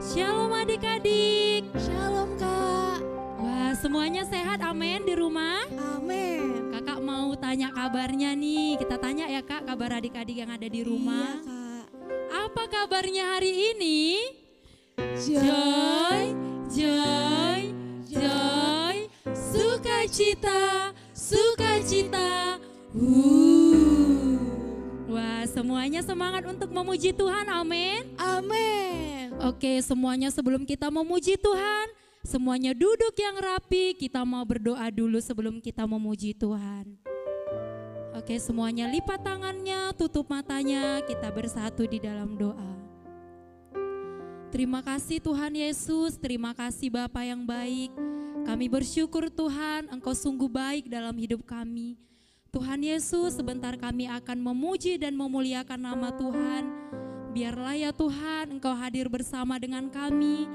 Shalom adik-adik. Shalom Kak. Wah, semuanya sehat, amin di rumah? Amin. Kakak mau tanya kabarnya nih. Kita tanya ya Kak, kabar adik-adik yang ada di rumah. Iya Kak. Apa kabarnya hari ini? Joy, joy, joy, sukacita, sukacita. Wah, semuanya semangat untuk memuji Tuhan, amin. Amin. Oke, semuanya sebelum kita memuji Tuhan, semuanya duduk yang rapi, kita mau berdoa dulu sebelum kita memuji Tuhan. Oke, semuanya lipat tangannya, tutup matanya, kita bersatu di dalam doa. Terima kasih Tuhan Yesus, terima kasih Bapa yang baik. Kami bersyukur Tuhan, Engkau sungguh baik dalam hidup kami. Tuhan Yesus, sebentar kami akan memuji dan memuliakan nama Tuhan. Biarlah ya Tuhan, Engkau hadir bersama dengan kami.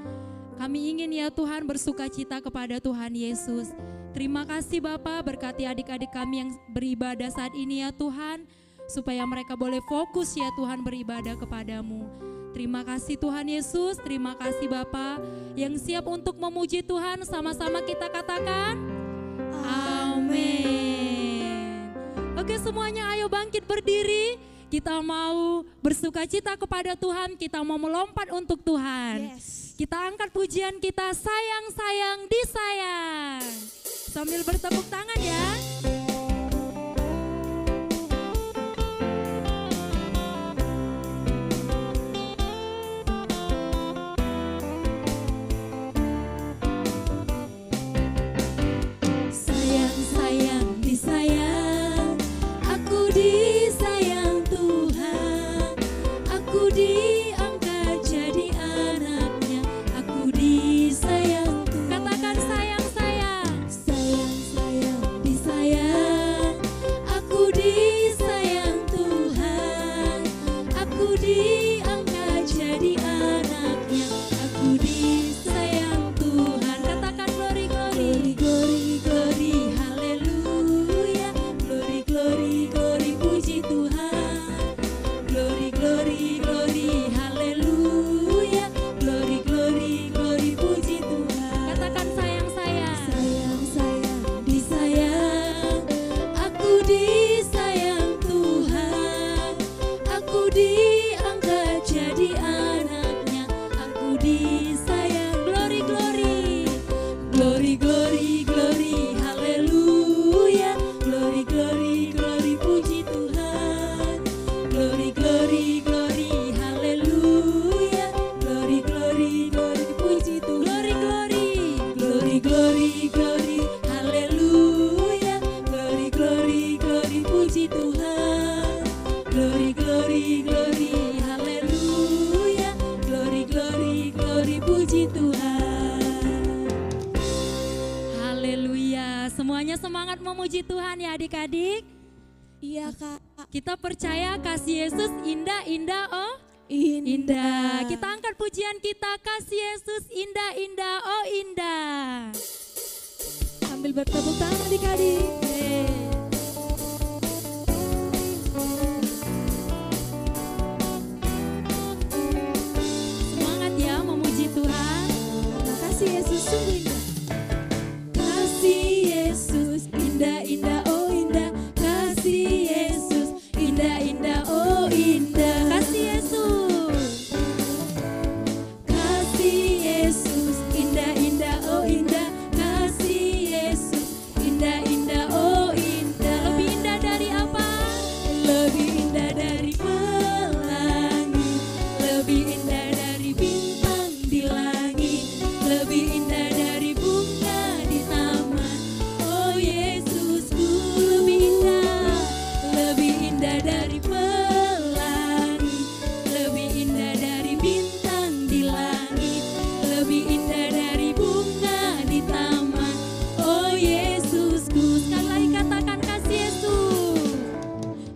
Kami ingin ya Tuhan bersukacita kepada Tuhan Yesus. Terima kasih Bapa, berkati adik-adik kami yang beribadah saat ini ya Tuhan. Supaya mereka boleh fokus ya Tuhan beribadah kepadamu. Terima kasih Tuhan Yesus, terima kasih Bapa yang siap untuk memuji Tuhan. Sama-sama kita katakan, amin. Oke semuanya ayo bangkit berdiri. Kita mau bersukacita kepada Tuhan, kita mau melompat untuk Tuhan. Yes. Kita angkat pujian kita, sayang sayang disayang. Sambil bertepuk tangan ya. Sayang sayang disayang, aku disayang Tuhan. Aku diangkat jadi anaknya, aku disayang Tuhan. Katakan sayang sayang. Sayang sayang disayang, aku disayang Tuhan. Aku diangkat jadi anaknya, aku disayang Tuhan. Katakan glory glory glory glory haleluya. Glory glory glory puji Tuhan. Glory glory glory haleluya. Glory glory glory puji Tuhan. Katakan sayang sayang. Sayang sayang disayang, aku disayang Tuhan. Aku diangkat jadi anaknya, aku disayang. Glory glory glory glory glory haleluya. Glory glory glory puji Tuhan. Glory glory glory haleluya. Glory glory glory puji Tuhan. Glory glory glory glory haleluya. Glory glory glory puji Tuhan. Glory glory glory haleluya. Glory glory glory puji Tuhan. Haleluya. Semuanya semangat memuji Tuhan ya adik-adik. Iya Kak. Kita percaya kasih Yesus indah-indah oh Indah. Kita angkat pujian kita, kasih Yesus indah-indah oh indah. Sambil bertepuk tangan adik-adik. Semangat ya memuji Tuhan. Kasih Yesus sungguh indah. Kasih Yesus indah-indah oh indah. Kasih Yesus indah-indah oh indah. Kasih Yesus. Kasih Yesus indah-indah oh indah. Kasih Yesus indah-indah oh indah. Lebih indah dari apa? Lebih indah dari pelangi. Lebih indah dari bintang di langit. Lebih indah dari bunga di taman. Oh Yesusku, lebih indah. Lebih indah dari pelangi. Lebih indah dari bintang di langit. Lebih indah dari bunga di taman. Oh Yesusku. Sekali lagi katakan kasih Yesus.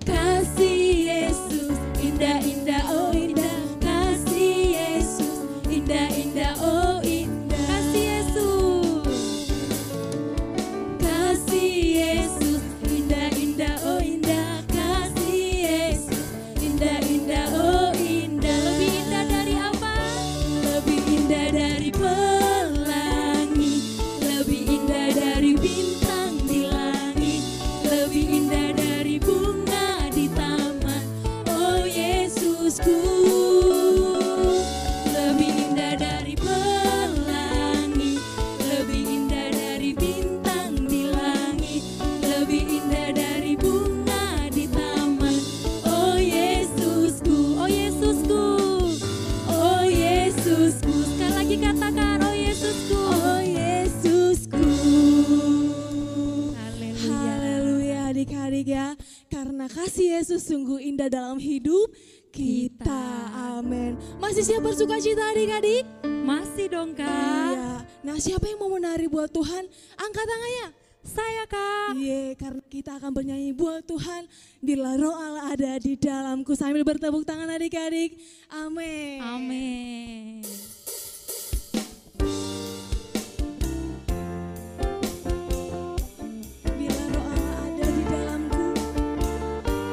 Kasih Yesus indah-indah oh indah. Kasih Yesus indah-indah oh indah. Kasih Yesus. Kasih Yesus indah-indah oh indah. Kasih Yesus indah-indah oh indah. Lebih indah dari apa? Lebih indah Yesusku. Lebih indah dari pelangi, lebih indah dari bintang di langit, lebih indah dari bunga di taman. Oh Yesusku, oh Yesusku, oh Yesusku. Sekali lagi katakan, oh Yesusku, Oh Yesusku. haleluya. Haleluya adik-adik ya. Karena kasih Yesus sungguh indah dalam hidup kita. Amin. Masih siap bersuka cita adik-adik? Masih dong Kak. Iya. Nah siapa yang mau menari buat Tuhan? Angkat tangannya. Saya Kak. Iya, karena kita akan bernyanyi buat Tuhan. Bila roh Allah ada di dalamku. Sambil bertepuk tangan adik-adik. Amin. Amin. Bila roh Allah ada di dalamku,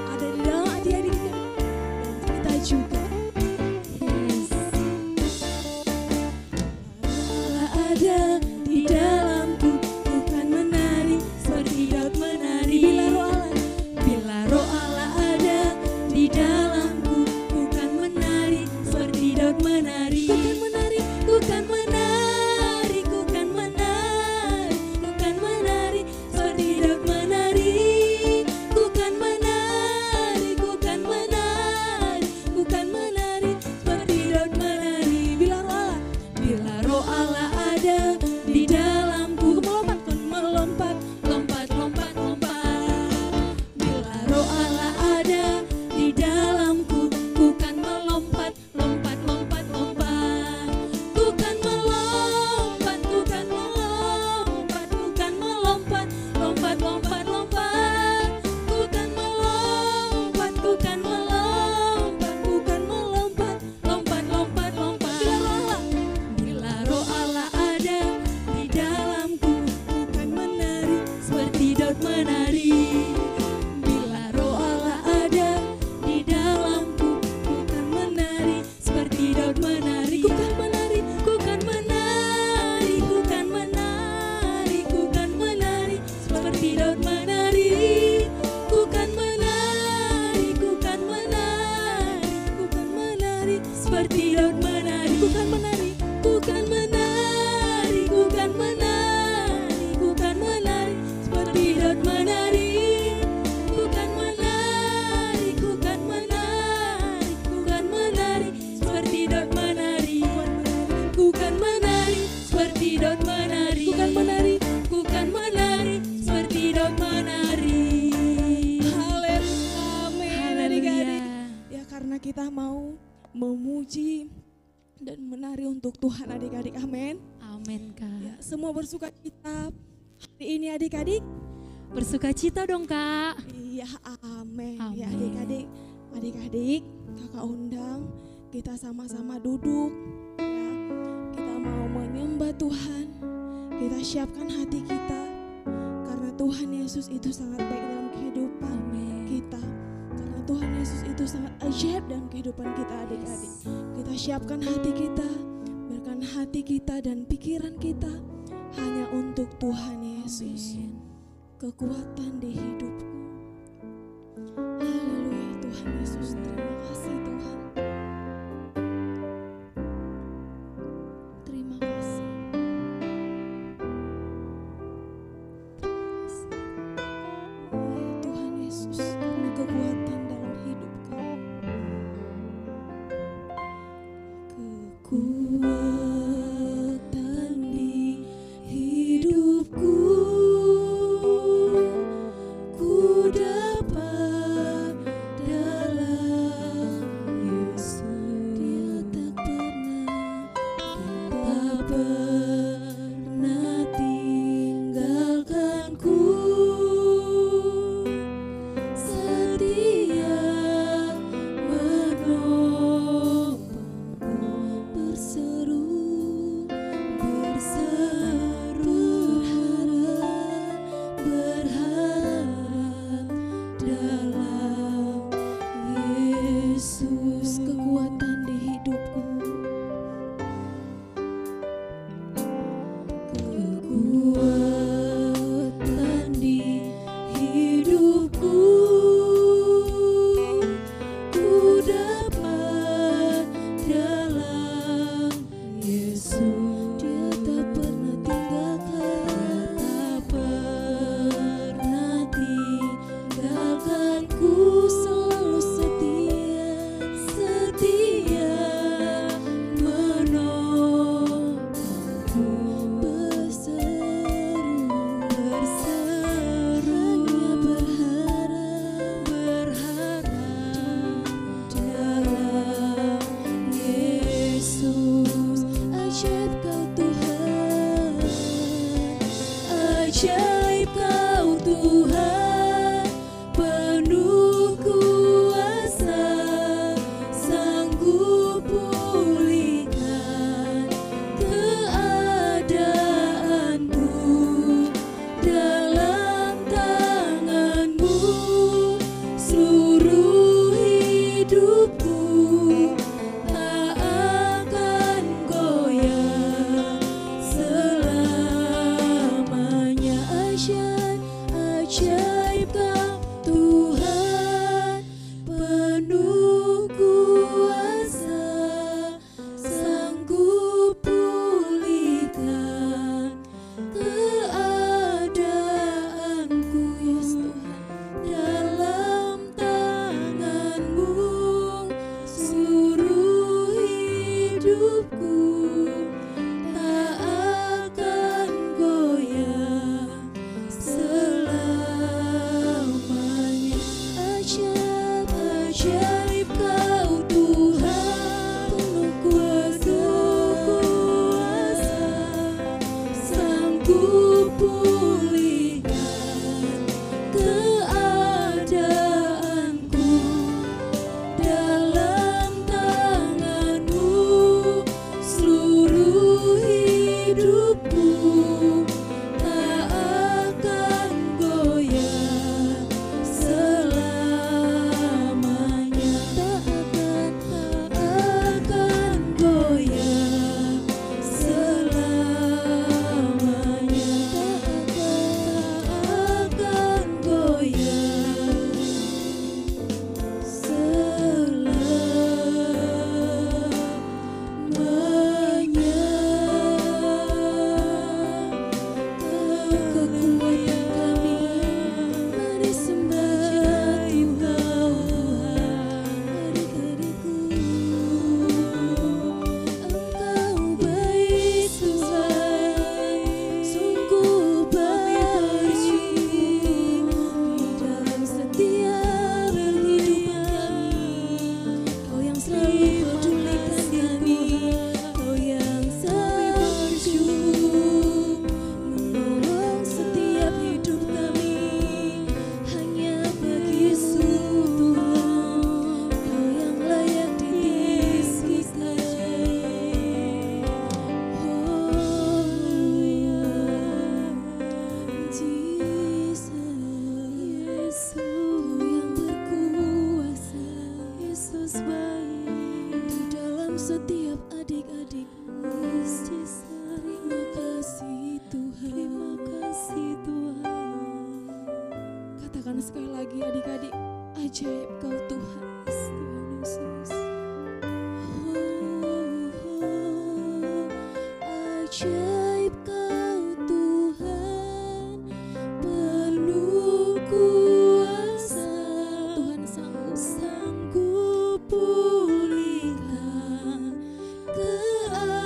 ada di dalam hati adik-adik dan kita juga. Yes. Allah ada di dalamku, bukan menari seperti Daud menari. Bila roh Allah ada di dalamku, bukan menari seperti Daud menari. Bukan menari, bukan menari, bukan menari, bukan menari seperti Daud menari. Bukan menari, bukan menari, bukan menari seperti Daud menari. Bila roh Allah ada di dalamku, melompat, lompat, lompat, lompat. Bila roh Allah ada di dalamku, bukan melompat, lompat, lompat, lompat. Bukan melompat, bukan melompat, bukan melompat, lompat, lompat, lompat. Bukan melompat, bukan melompat, bukan melompat, lompat, lompat, lompat. Bila roh Allah ada di dalamku, bukan menari seperti Daud menari. Bila roh Allah ada di dalamku, bukan menari seperti Daud menari. Bukan menari, bukan menari, bukan menari, bukan menari seperti Daud menari. Bukan menari, bukan menari, bukan menari seperti Daud menari. Bukan menari, bukan menari, bukan menari, bukan menari seperti Daud menari. Bukan menari, bukan menari, bukan menari seperti Daud menari. Bukan menari seperti Daud menari. Bukan menari, bukan menari seperti Daud menari. Haleluya, amin adik-adik. Ya karena kita mau memuji dan menari untuk Tuhan adik-adik, amin. Amin Kak. Ya, semua bersuka cita hari ini adik-adik. Bersuka cita dong Kak. Iya, amin. Ya Amin. adik-adik, kakak undang kita sama-sama duduk. Ya, kita mau menyembah Tuhan. Kita siapkan hati kita karena Tuhan Yesus itu sangat baik dalam kehidupan kita. Karena Tuhan Yesus itu sangat ajaib dalam kehidupan kita adik-adik. Kita siapkan hati kita, berikan hati kita dan pikiran kita hanya untuk Tuhan Yesus. Amin. Kekuatan di hidupku. Haleluya Tuhan Yesus, terima kasih Tuhan. Terima kasih. Ya Tuhan Yesus, karena kekuatan dalam hidup kami. Kekuatan di hidupku, ku dapat dalam Yesus. Dia tak pernah tinggalkanku. Setia menolongku, berseru dalam setiap adik-adikmu. Terima kasih Tuhan. Terima kasih Tuhan. Katakan sekali lagi adik-adik, ajaib Kau Tuhan. Tuhan Yesus. Ajaib Kau Tuhan, penuh kuasa. Tuhan sanggup pulihkan keadaanku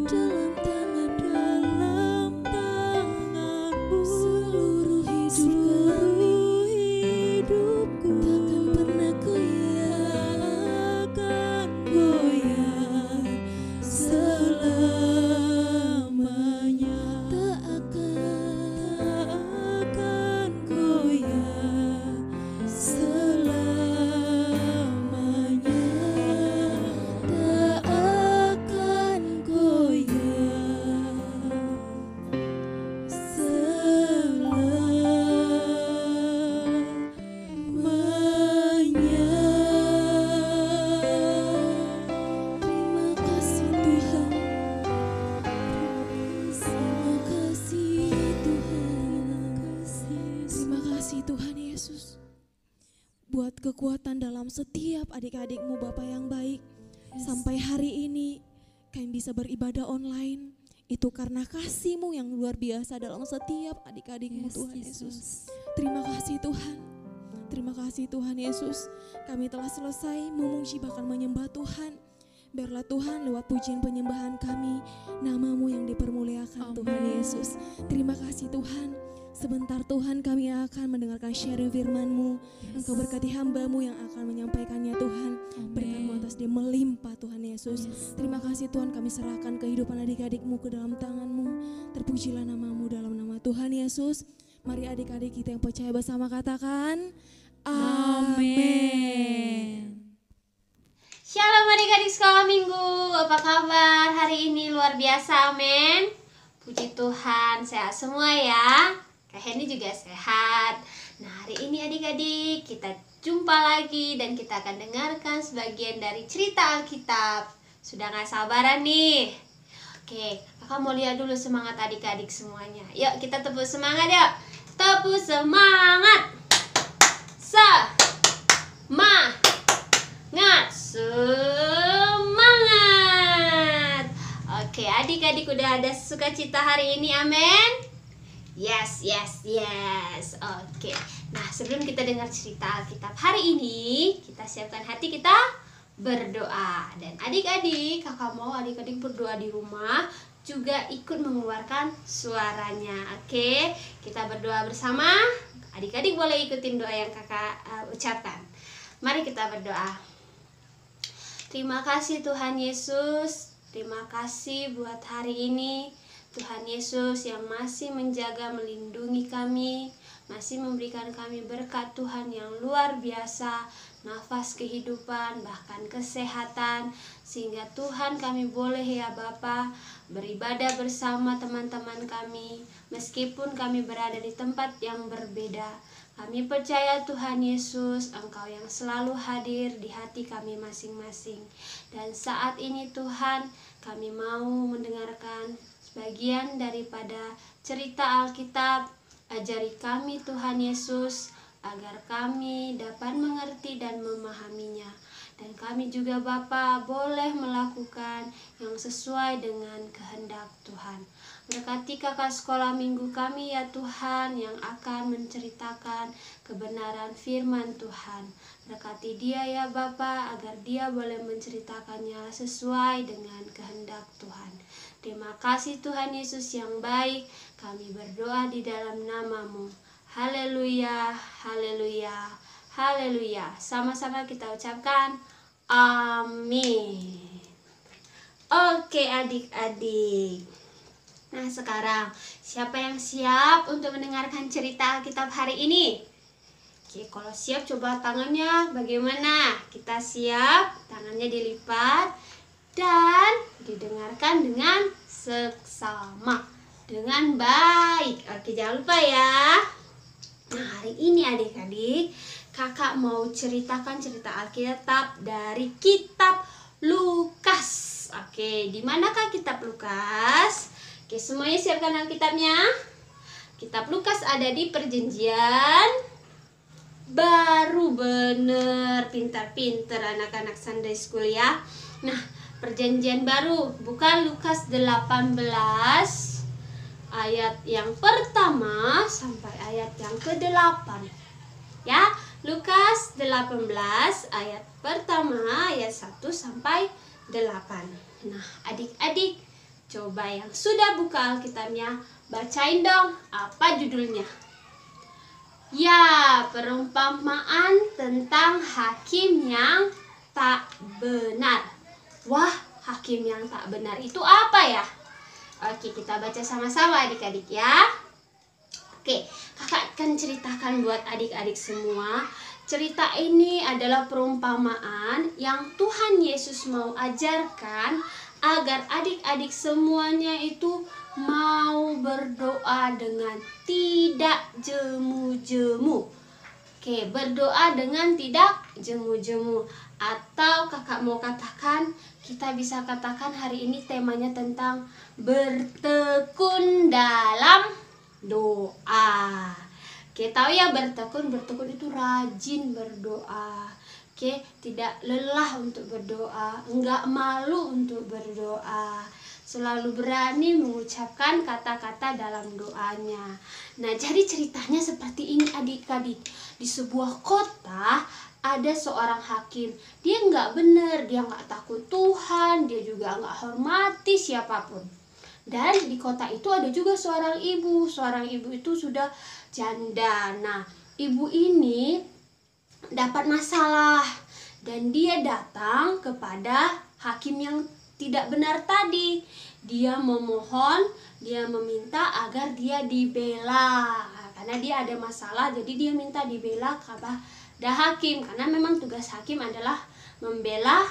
dalam tangan-Mu. Seluruh hidupku takkan pernah goyah selamanya. Tak akan goyah selamanya. Tak akan goyah selamanya. Terima kasih Tuhan. Terima kasih Tuhan. Terima kasih Tuhan Yesus. Buat kekuatan dalam setiap adik-adikmu Bapa yang baik. Sampai hari ini kami bisa beribadah online. Itu karena kasih-Mu yang luar biasa dalam setiap adik-adikmu Tuhan Yesus. Terima kasih Tuhan. Terima kasih Tuhan Yesus. Kami telah selesai memuji bahkan menyembah Tuhan. Biarlah Tuhan lewat pujian penyembahan kami, nama-Mu yang dipermuliakan. Amin. Tuhan Yesus. Terima kasih Tuhan. Sebentar Tuhan kami akan mendengarkan sharing firman-Mu. Engkau berkati hamba-Mu yang akan menyampaikannya Tuhan. Berkat-Mu atas dia melimpah Tuhan Yesus. Terima kasih Tuhan, kami serahkan kehidupan adik-adik-Mu ke dalam tangan-Mu. Terpujilah nama-Mu dalam nama Tuhan Yesus. Mari adik-adik kita yang percaya bersama katakan amin. Shalom adik-adik sekolah minggu, apa kabar hari ini? Luar biasa, amin. Puji Tuhan, sehat semua ya. Kak Henny juga sehat. Nah, hari ini adik-adik kita jumpa lagi dan kita akan dengarkan sebagian dari cerita Alkitab. Sudah gak sabaran nih? Oke, kakak mau lihat dulu semangat adik-adik semuanya. Yuk kita tepuk semangat yuk. Tepuk semangat. Semangat. Oke, adik-adik udah ada sukacita hari ini, amin. Yes. Oke. Nah, sebelum kita dengar cerita Alkitab hari ini, kita siapkan hati kita berdoa. Dan adik-adik, kakak mau adik-adik berdoa di rumah juga ikut mengeluarkan suaranya. Oke, kita berdoa bersama. Adik-adik boleh ikutin doa yang kakak ucapkan. Mari kita berdoa. Terima kasih Tuhan Yesus. Terima kasih buat hari ini. Tuhan Yesus yang masih menjaga, melindungi kami, masih memberikan kami berkat Tuhan yang luar biasa, nafas kehidupan, bahkan kesehatan, sehingga Tuhan kami boleh ya Bapa beribadah bersama teman-teman kami, meskipun kami berada di tempat yang berbeda. Kami percaya Tuhan Yesus, Engkau yang selalu hadir di hati kami masing-masing. Dan saat ini Tuhan, kami mau mendengarkan bagian daripada cerita Alkitab. Ajari kami Tuhan Yesus agar kami dapat mengerti dan memahaminya. Dan kami juga Bapa boleh melakukan yang sesuai dengan kehendak Tuhan. Berkati kakak sekolah minggu kami ya Tuhan yang akan menceritakan kebenaran firman Tuhan. Berkati dia ya Bapa agar dia boleh menceritakannya sesuai dengan kehendak Tuhan. Terima kasih Tuhan Yesus yang baik. Kami berdoa di dalam nama-Mu. Haleluya, haleluya, haleluya. Sama-sama kita ucapkan amin. Oke adik-adik. Nah sekarang siapa yang siap untuk mendengarkan cerita Alkitab hari ini? Oke, kalau siap coba tangannya bagaimana? Kita siap, tangannya dilipat dan didengarkan dengan seksama, dengan baik. Oke, jangan lupa ya. Nah hari ini adik-adik kakak mau ceritakan cerita Alkitab dari kitab Lukas. Oke, di manakah kitab Lukas? Oke, semuanya siapkan Alkitabnya. Kitab Lukas ada di Perjanjian Baru. Bener, pintar-pintar anak-anak Sunday School ya. Nah, Perjanjian Baru, bukan Lukas 18 ayat yang pertama sampai ayat yang ke-8. Ya, Lukas 18 ayat pertama ayat 1 sampai 8. Nah, adik-adik, coba yang sudah buka Alkitabnya, bacain dong apa judulnya. Ya, perumpamaan tentang hakim yang tak benar. Wah, hakim yang tak benar itu apa ya? Oke, kita baca sama-sama adik-adik ya. Oke, kakak akan ceritakan buat adik-adik semua. Cerita ini adalah perumpamaan yang Tuhan Yesus mau ajarkan agar adik-adik semuanya itu mau berdoa dengan tidak jemu-jemu. Oke, berdoa dengan tidak jemu-jemu. Atau kakak mau katakan, kita bisa katakan hari ini temanya tentang bertekun dalam doa. Oke, tahu ya bertekun itu rajin berdoa. Oke, tidak lelah untuk berdoa, enggak malu untuk berdoa, selalu berani mengucapkan kata-kata dalam doanya. Nah, jadi ceritanya seperti ini adik-adik. Di sebuah kota ada seorang hakim. Dia enggak benar, dia enggak takut Tuhan, dia juga enggak hormati siapapun. Dan di kota itu ada juga seorang ibu. Seorang ibu itu sudah janda. Nah, ibu ini dapat masalah dan dia datang kepada hakim yang tidak benar tadi. Dia memohon, dia meminta agar dia dibela. Karena dia ada masalah, jadi dia minta dibela kepada hakim. Karena memang tugas hakim adalah membela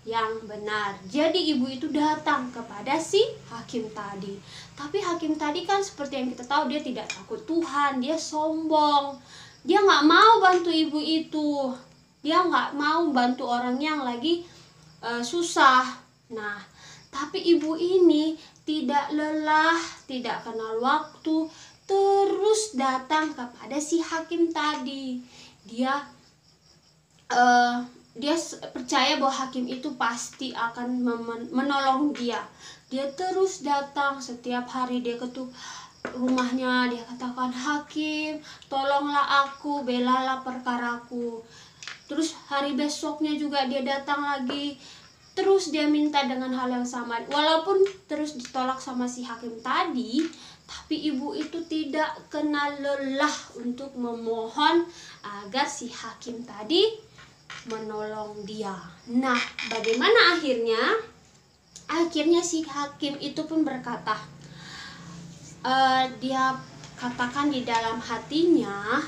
yang benar. Jadi ibu itu datang kepada si hakim tadi. Tapi hakim tadi kan seperti yang kita tahu, dia tidak takut Tuhan, dia sombong. Dia nggak mau bantu ibu itu. Dia nggak mau bantu orang yang lagi susah. Nah, tapi ibu ini tidak lelah, tidak kenal waktu, terus datang kepada si hakim tadi. Dia percaya bahwa hakim itu pasti akan menolong dia. Dia terus datang setiap hari, dia ketuk rumahnya, dia katakan, hakim, tolonglah aku, belalah perkaraku. Terus hari besoknya juga dia datang lagi, terus dia minta dengan hal yang sama. Walaupun terus ditolak sama si hakim tadi, tapi ibu itu tidak kenal lelah untuk memohon agar si hakim tadi menolong dia. Nah, bagaimana akhirnya? Akhirnya si hakim itu pun berkata, dia katakan di dalam hatinya,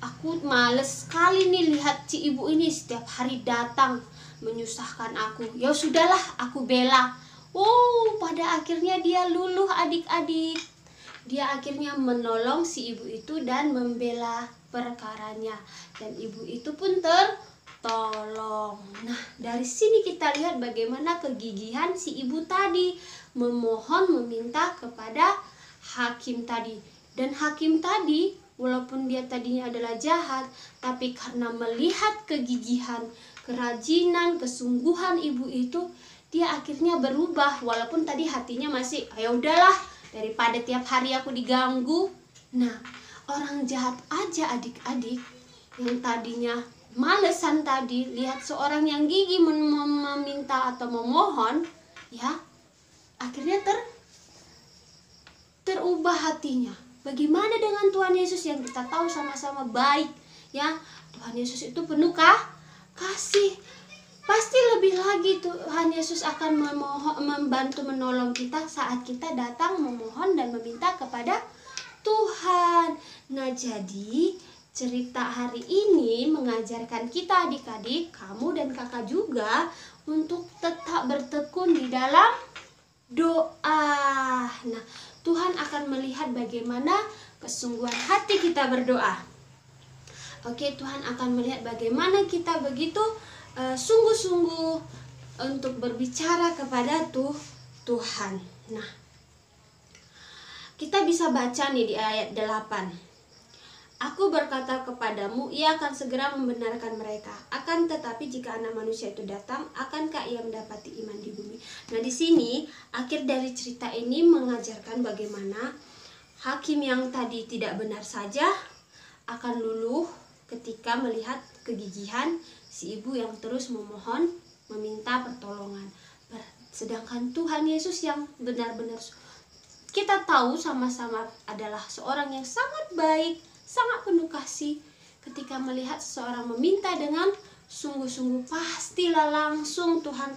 aku males sekali nih lihat si ibu ini setiap hari datang menyusahkan aku. Ya sudahlah, aku bela. Pada akhirnya dia luluh adik-adik. Dia akhirnya menolong si ibu itu dan membela perkaranya. Dan ibu itu pun tertolong. Nah, dari sini kita lihat bagaimana kegigihan si ibu tadi memohon, meminta kepada hakim tadi. Dan hakim tadi, walaupun dia tadinya adalah jahat, tapi karena melihat kegigihan, kerajinan, kesungguhan ibu itu, dia akhirnya berubah. Walaupun tadi hatinya masih, ya udahlah, daripada tiap hari aku diganggu. Nah, orang jahat aja adik-adik, yang tadinya malesan tadi, lihat seorang yang gigih meminta atau memohon, ya, akhirnya terubah hatinya. Bagaimana dengan Tuhan Yesus yang kita tahu sama-sama baik, ya? Tuhan Yesus itu penuh kasih. Pasti lebih lagi Tuhan Yesus akan membantu menolong kita saat kita datang memohon dan meminta kepada Tuhan. Nah, jadi cerita hari ini mengajarkan kita adik-adik, kamu dan kakak juga, untuk tetap bertekun di dalam doa. Nah, Tuhan akan melihat bagaimana kesungguhan hati kita berdoa. Oke, Tuhan akan melihat bagaimana kita begitu sungguh-sungguh untuk berbicara kepada Tuhan. Nah, kita bisa baca nih di ayat 8. Aku berkata kepadamu, ia akan segera membenarkan mereka. Akan tetapi jika Anak Manusia itu datang, akankah ia mendapati iman di bumi? Nah, di sini akhir dari cerita ini mengajarkan bagaimana hakim yang tadi tidak benar saja akan luluh ketika melihat kegigihan si ibu yang terus memohon, meminta pertolongan. Sedangkan Tuhan Yesus yang benar-benar kita tahu sama-sama adalah seorang yang sangat baik, sangat penuh kasih. Ketika melihat seseorang meminta dengan sungguh-sungguh, pastilah langsung Tuhan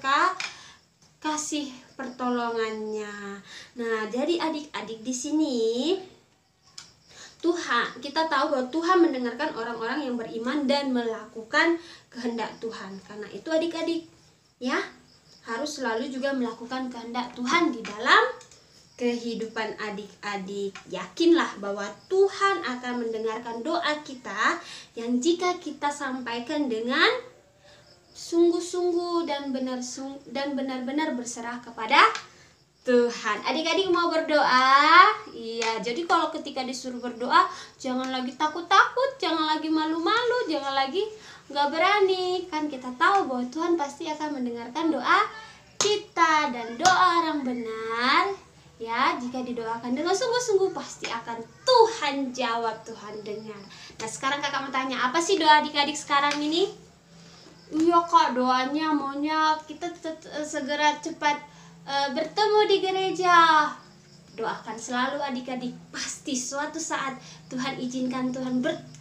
kasih pertolongannya. Nah, jadi adik-adik di sini kita tahu bahwa Tuhan mendengarkan orang-orang yang beriman dan melakukan kehendak Tuhan. Karena itu adik-adik ya harus selalu juga melakukan kehendak Tuhan di dalam kehidupan adik-adik. Yakinlah bahwa Tuhan akan mendengarkan doa kita yang jika kita sampaikan dengan sungguh-sungguh dan benar-benar berserah kepada Tuhan. Adik-adik mau berdoa? Iya, jadi kalau ketika disuruh berdoa, jangan lagi takut-takut, jangan lagi malu-malu, jangan lagi nggak berani. Kan kita tahu bahwa Tuhan pasti akan mendengarkan doa kita, dan doa orang benar ya, jika didoakan dengan sungguh-sungguh pasti akan Tuhan jawab, Tuhan dengar. Nah, sekarang kakak mau tanya, apa sih doa adik-adik sekarang ini? Iya kak, doanya maunya kita segera cepat bertemu di gereja. Doakan selalu adik-adik, pasti suatu saat Tuhan izinkan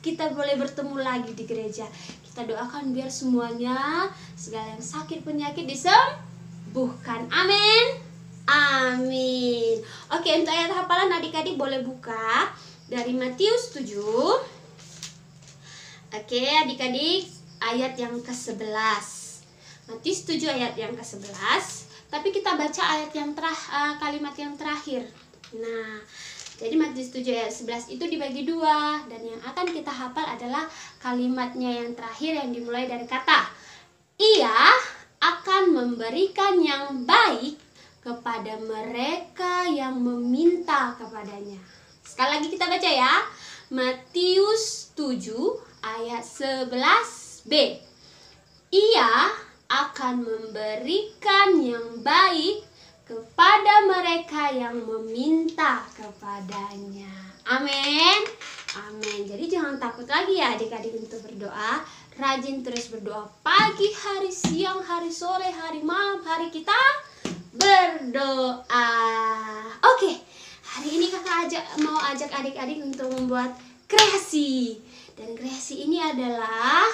kita boleh bertemu lagi di gereja. Kita doakan biar semuanya, segala yang sakit penyakit disembuhkan. Amin. Amin. Oke, untuk ayat hafalan adik-adik boleh buka dari Matius 7. Oke, adik-adik, ayat yang ke-11. Matius 7 ayat yang ke-11. Tapi kita baca ayat yang kalimat yang terakhir. Nah, jadi Matius 7 ayat 11 itu dibagi dua, dan yang akan kita hafal adalah kalimatnya yang terakhir yang dimulai dari kata Ia akan memberikan yang baik kepada mereka yang meminta kepadanya. Sekali lagi kita baca ya. Matius 7 ayat 11b. Ia akan memberikan yang baik kepada mereka yang meminta kepadanya. Amin. Amin. Jadi jangan takut lagi ya adik-adik untuk berdoa. Rajin terus berdoa pagi, hari, siang, hari, sore, hari, malam, hari kita berdoa. Oke, hari ini kakak mau ajak adik-adik untuk membuat kreasi. Dan kreasi ini adalah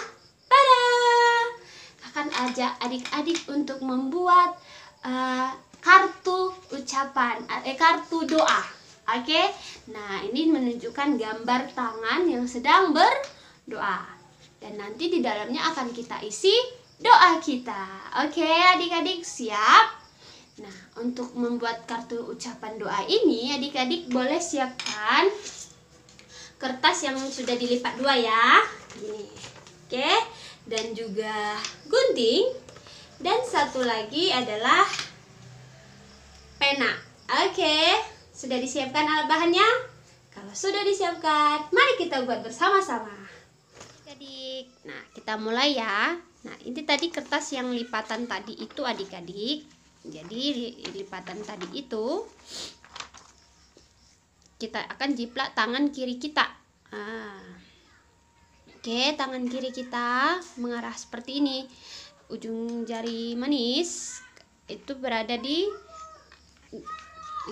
kakak ajak adik-adik untuk membuat kartu ucapan, kartu doa. Oke, nah ini menunjukkan gambar tangan yang sedang berdoa. Dan nanti di dalamnya akan kita isi doa kita. Oke, adik-adik siap? Nah, untuk membuat kartu ucapan doa ini, adik-adik boleh siapkan kertas yang sudah dilipat dua ya. Gini. Oke, dan juga gunting. Dan satu lagi adalah pena. Oke, sudah disiapkan alat bahannya? Kalau sudah disiapkan, mari kita buat bersama-sama. Adik, nah kita mulai ya. Nah, ini tadi kertas yang lipatan tadi itu adik-adik. Jadi lipatan tadi itu kita akan jiplak tangan kiri kita. Oke, tangan kiri kita mengarah seperti ini. Ujung jari manis itu berada di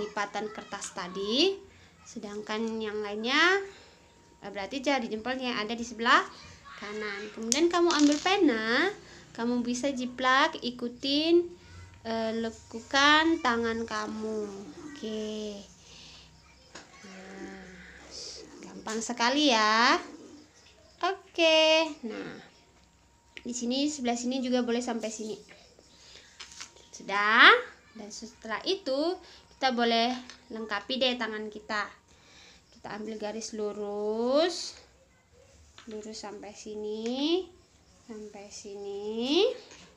lipatan kertas tadi, sedangkan yang lainnya berarti jari jempolnya yang ada di sebelah kanan. Kemudian kamu ambil pena, kamu bisa jiplak, ikutin lekukan tangan kamu. Oke. Nah, gampang sekali ya. Oke. Nah, di sini sebelah sini juga boleh sampai sini. Sudah. Dan setelah itu kita boleh lengkapi deh tangan kita. Kita ambil garis lurus. lurus sampai sini, sampai sini.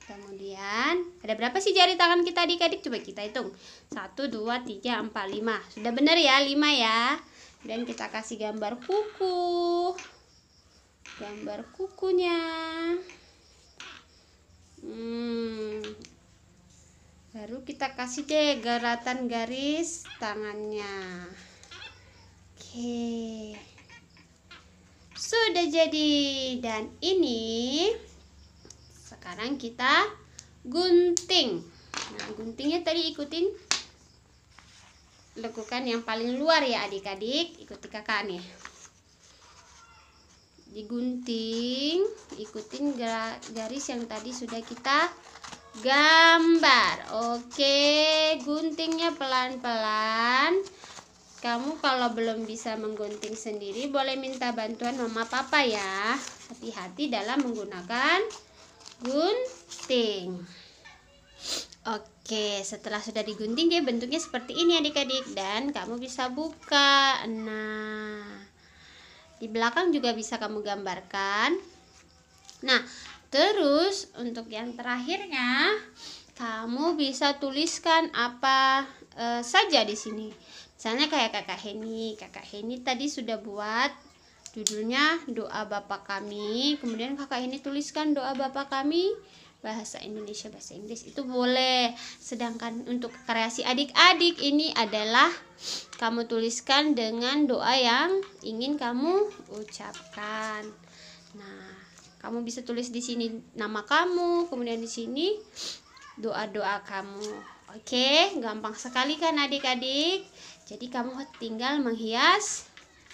Kemudian ada berapa sih jari tangan kita adik-adik? Coba kita hitung. 1, 2, 3, 4, 5. Sudah benar ya, 5 ya. Dan kita kasih gambar kuku. Gambar kukunya. Baru kita kasih deh guratan garis tangannya. Oke. Sudah jadi. Dan ini sekarang kita gunting. Nah, guntingnya tadi ikutin lekukan yang paling luar ya adik-adik. Ikuti kakak nih. Digunting, ikutin garis yang tadi sudah kita gambar. Oke, guntingnya pelan-pelan. Kamu kalau belum bisa menggunting sendiri boleh minta bantuan mama papa ya. Hati-hati dalam menggunakan gunting. Oke, setelah sudah digunting dia bentuknya seperti ini adik-adik, dan kamu bisa buka. Nah, di belakang juga bisa kamu gambarkan. Nah, terus untuk yang terakhirnya kamu bisa tuliskan apa saja di sini. Misalnya kayak Kakak Heni. Kakak Heni tadi sudah buat judulnya doa Bapa Kami. Kemudian Kakak Heni tuliskan doa Bapa Kami bahasa Indonesia, bahasa Inggris, itu boleh. Sedangkan untuk kreasi adik-adik ini adalah kamu tuliskan dengan doa yang ingin kamu ucapkan. Nah, kamu bisa tulis di sini nama kamu, kemudian di sini doa-doa kamu. Oke, gampang sekali kan adik-adik? Jadi kamu tinggal menghias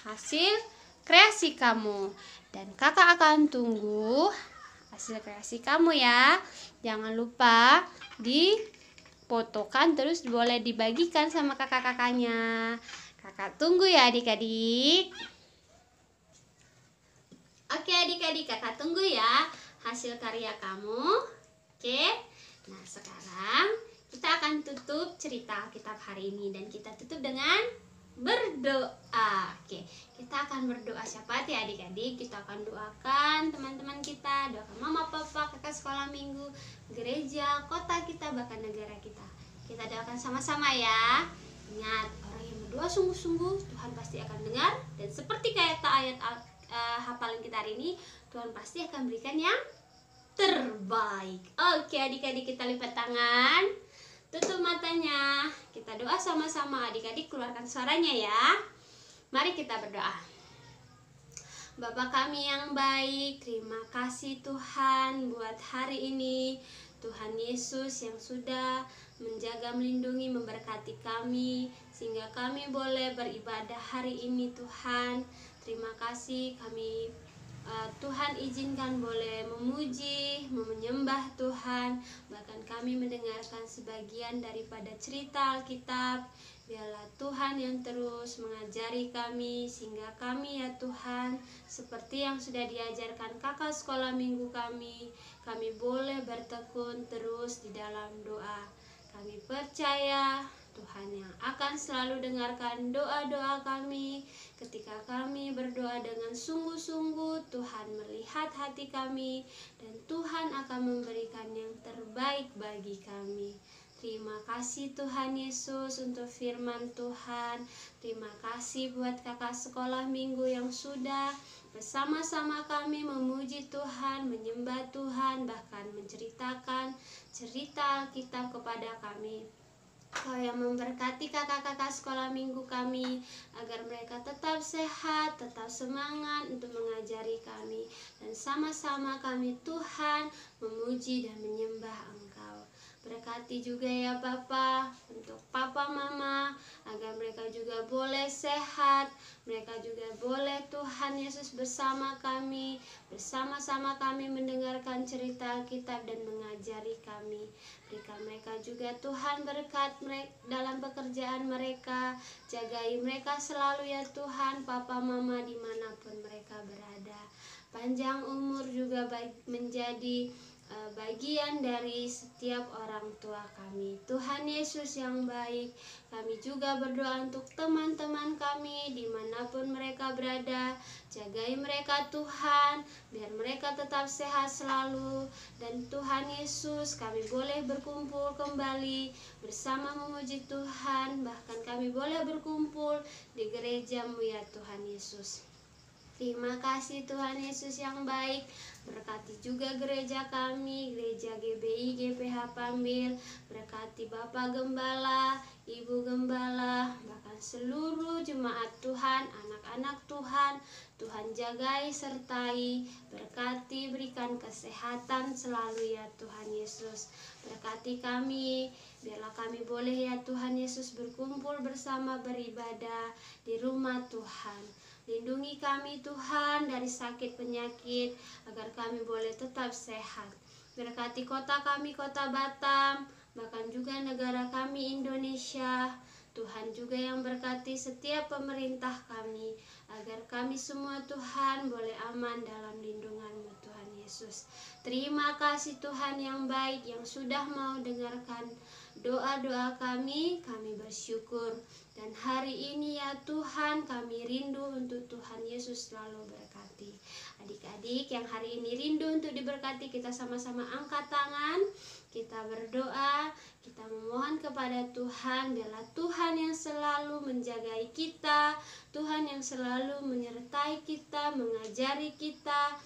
hasil kreasi kamu. Dan kakak akan tunggu hasil kreasi kamu ya. Jangan lupa difotokan, terus boleh dibagikan sama kakak-kakaknya. Kakak tunggu ya adik-adik. Oke adik-adik, kakak tunggu ya hasil karya kamu. Oke. Nah, sekarang kita akan tutup cerita Alkitab hari ini, dan kita tutup dengan berdoa. Oke, kita akan berdoa siapa ya adik-adik? Kita akan doakan teman-teman kita, doakan mama, papa, kakak sekolah minggu, gereja, kota kita, bahkan negara kita. Kita doakan sama-sama ya. Ingat, orang yang berdoa sungguh-sungguh Tuhan pasti akan dengar, dan seperti kayak ayat hafalan kita hari ini, Tuhan pasti akan berikan yang terbaik. Oke adik-adik, kita lipat tangan, tutup matanya, kita doa sama-sama. Adik-adik keluarkan suaranya ya. Mari kita berdoa. Bapa kami yang baik, terima kasih Tuhan buat hari ini. Tuhan Yesus yang sudah menjaga, melindungi, memberkati kami sehingga kami boleh beribadah hari ini Tuhan. Terima kasih kami Tuhan izinkan boleh memuji, menyembah Tuhan. Bahkan kami mendengarkan sebagian daripada cerita Alkitab. Biarlah Tuhan yang terus mengajari kami, sehingga kami ya Tuhan, seperti yang sudah diajarkan kakak sekolah minggu kami boleh bertekun terus di dalam doa. Kami percaya Tuhan yang akan selalu dengarkan doa-doa kami. Ketika kami berdoa dengan sungguh-sungguh, Tuhan melihat hati kami, dan Tuhan akan memberikan yang terbaik bagi kami. Terima kasih Tuhan Yesus untuk firman Tuhan. Terima kasih buat kakak sekolah minggu yang sudah bersama-sama kami memuji Tuhan, menyembah Tuhan, bahkan menceritakan cerita Alkitab kepada kami. Kau yang memberkati kakak-kakak sekolah minggu kami, agar mereka tetap sehat, tetap semangat untuk mengajari kami, dan sama-sama kami Tuhan memuji dan menyembah Engkau. Berkati juga ya Bapa untuk papa mama, agar mereka juga boleh sehat, mereka juga boleh Tuhan Yesus bersama kami, bersama-sama kami mendengarkan cerita Alkitab dan mengajari kami. Berikan mereka juga Tuhan berkat dalam pekerjaan mereka, jagai mereka selalu ya Tuhan, papa mama dimanapun mereka berada. Panjang umur juga baik menjadi bagian dari setiap orang tua kami. Tuhan Yesus yang baik, kami juga berdoa untuk teman-teman kami dimanapun mereka berada. Jagai mereka Tuhan, biar mereka tetap sehat selalu. Dan Tuhan Yesus, kami boleh berkumpul kembali bersama memuji Tuhan. Bahkan kami boleh berkumpul di gereja-Mu ya Tuhan Yesus. Terima kasih Tuhan Yesus yang baik. Berkati juga gereja kami, gereja GBI GPH Pambil. Berkati Bapak Gembala, Ibu Gembala, bahkan seluruh jemaat Tuhan, anak-anak Tuhan. Tuhan jagai sertai, berkati, berikan kesehatan selalu ya Tuhan Yesus. Berkati kami, biarlah kami boleh ya Tuhan Yesus berkumpul bersama beribadah di rumah Tuhan. Lindungi kami Tuhan dari sakit penyakit, agar kami boleh tetap sehat. Berkati kota kami, kota Batam, bahkan juga negara kami Indonesia. Tuhan juga yang berkati setiap pemerintah kami, agar kami semua Tuhan boleh aman dalam lindungan-Mu Tuhan Yesus. Terima kasih Tuhan yang baik yang sudah mau dengarkan doa-doa kami bersyukur. Dan hari ini ya Tuhan, kami rindu untuk Tuhan Yesus selalu berkati. Adik-adik yang hari ini rindu untuk diberkati, kita sama-sama angkat tangan, kita berdoa, kita memohon kepada Tuhan, biarlah Tuhan yang selalu menjagai kita, Tuhan yang selalu menyertai kita, mengajari kita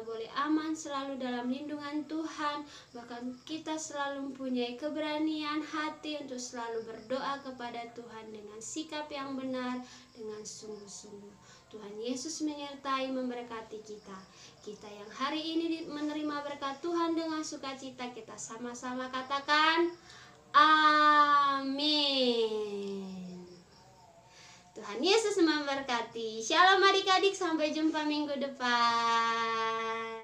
boleh aman selalu dalam lindungan Tuhan. Bahkan kita selalu mempunyai keberanian hati untuk selalu berdoa kepada Tuhan dengan sikap yang benar, dengan sungguh-sungguh. Tuhan Yesus menyertai, memberkati kita. Kita yang hari ini menerima berkat Tuhan dengan sukacita, kita sama-sama katakan amin. Tuhan Yesus memberkati. Shalom adik-adik, sampai jumpa minggu depan.